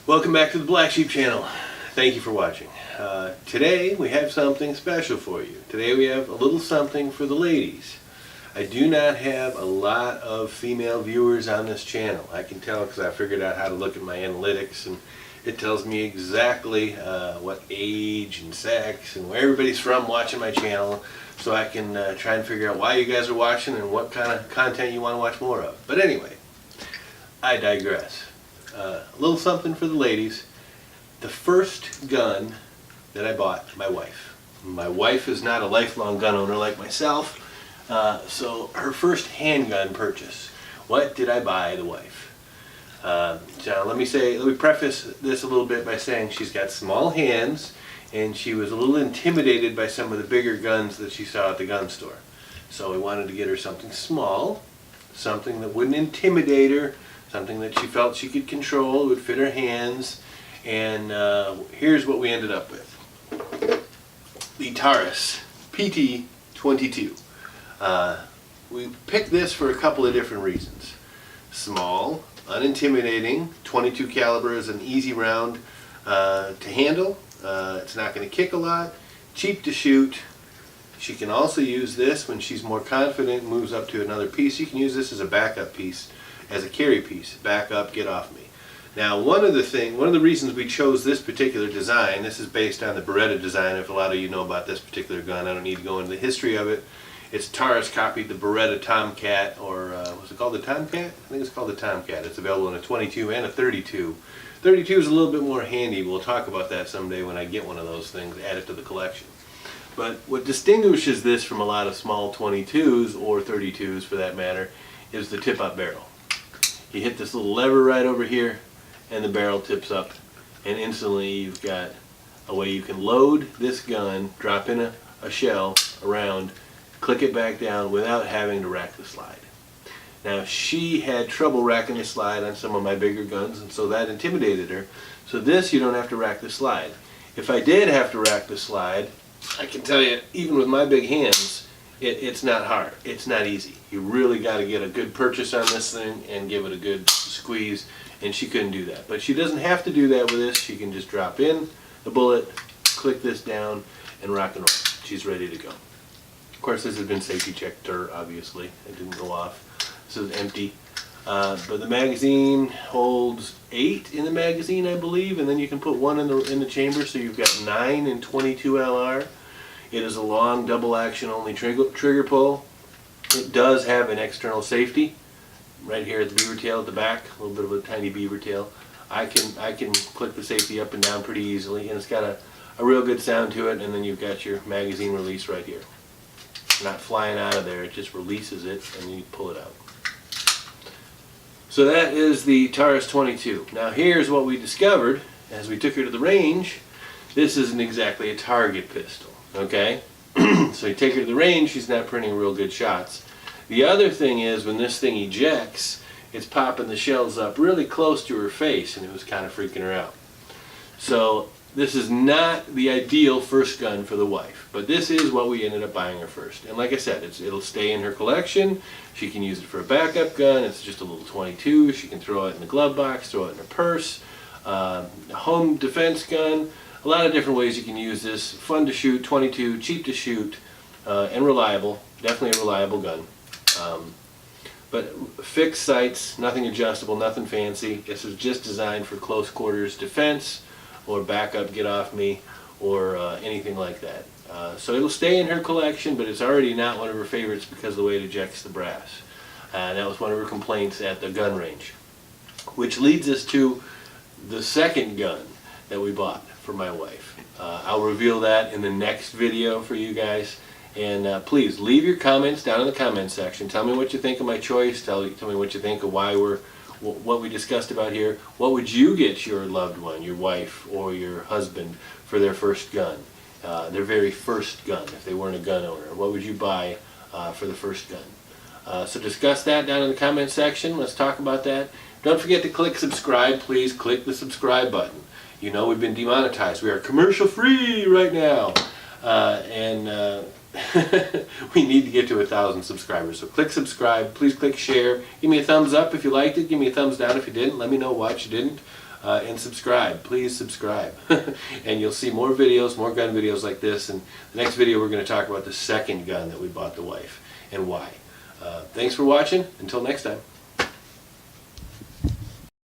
Welcome back to the Blacksheep channel. Thank you for watching. Today we have something special for you. Today we have a little something for the ladies. I do not have a lot of female viewers on this channel. I can tell because I figured out how to look at my analytics, and it tells me exactly what age and sex and where everybody's from watching my channel, so I can try and figure out why you guys are watching and what kind of content you want to watch more of. But anyway, I digress. A little something for the ladies. The first gun that I bought my wife. My wife is not a lifelong gun owner like myself, so her first handgun purchase. What did I buy the wife? So let me preface this a little bit by saying she's got small hands, and she was a little intimidated by some of the bigger guns that she saw at the gun store. So we wanted to get her something small, something that wouldn't intimidate her, something that she felt she could control, would fit her hands, and here's what we ended up with. The Taurus PT22. We picked this for a couple of different reasons. Small, unintimidating, 22 caliber is an easy round to handle. It's not going to kick a lot, cheap to shoot. She can also use this when she's more confident, moves up to another piece. You can use this as a backup piece, as a carry piece. Back up, get off me. Now, one of the reasons we chose this particular design, this is based on the Beretta design. If a lot of you know about this particular gun, I don't need to go into the history of it. It's Taurus copied the Beretta Tomcat, or was it called the Tomcat? I think it's called the Tomcat. It's available in a 22 and a 32. 32 is a little bit more handy. We'll talk about that someday when I get one of those things, add it to the collection. But what distinguishes this from a lot of small 22s, or 32s for that matter, is the tip-up barrel. You hit this little lever right over here, and the barrel tips up, and instantly you've got a way you can load this gun, drop in a shell around, click it back down without having to rack the slide. Now, she had trouble racking the slide on some of my bigger guns, and so that intimidated her. So this, you don't have to rack the slide. If I did have to rack the slide, I can tell you, even with my big hands, it's not hard. It's not easy. You really got to get a good purchase on this thing and give it a good squeeze, and she couldn't do that. But she doesn't have to do that with this. She can just drop in the bullet, click this down, and rock and roll. She's ready to go. Of course, this has been safety checked, obviously. It didn't go off. This is empty. But the magazine holds 8 in the magazine, I believe, and then you can put 1 in the chamber, so you've got 9 and 22 LR. It is a long double action only trigger pull. It does have an external safety right here at the beaver tail at the back, a little bit of a tiny beaver tail. I can click the safety up and down pretty easily, and it's got a real good sound to it. And then you've got your magazine release right here. Not flying out of there, it just releases it and you pull it out. So that is the Taurus 22. Now here's what we discovered as we took her to the range. This isn't exactly a target pistol. Okay, so you take her to the range, she's not printing real good shots. The other thing is, when this thing ejects, it's popping the shells up really close to her face, and it was kind of freaking her out. So this is not the ideal first gun for the wife, but this is what we ended up buying her first. And like I said, it'll stay in her collection. She can use it for a backup gun. It's just a little 22. She can throw it in the glove box, throw it in her purse, a home defense gun. A lot of different ways you can use this. Fun to shoot, 22, cheap to shoot, and reliable. Definitely a reliable gun. But fixed sights, nothing adjustable, nothing fancy. This is just designed for close quarters defense, or backup, get off me, or anything like that. So it'll stay in her collection, but it's already not one of her favorites because of the way it ejects the brass. That was one of her complaints at the gun range. Which leads us to the second gun that we bought for my wife. I'll reveal that in the next video for you guys, and please leave your comments down in the comment section. Tell me what you think of my choice. Tell me what you think of what we discussed about here. What would you get your loved one, your wife or your husband, for their first gun, their very first gun, if they weren't a gun owner? What would you buy for the first gun? So discuss that down in the comment section. Let's talk about that. Don't forget to click subscribe. Please click the subscribe button. You know we've been demonetized. We are commercial free right now, and we need to get to 1,000 subscribers. So click subscribe. Please click share. Give me a thumbs up if you liked it. Give me a thumbs down if you didn't. Let me know why you didn't. and subscribe. Please subscribe. And you'll see more videos, more gun videos like this. And the next video we're going to talk about the second gun that we bought the wife and why. Thanks for watching. Until next time.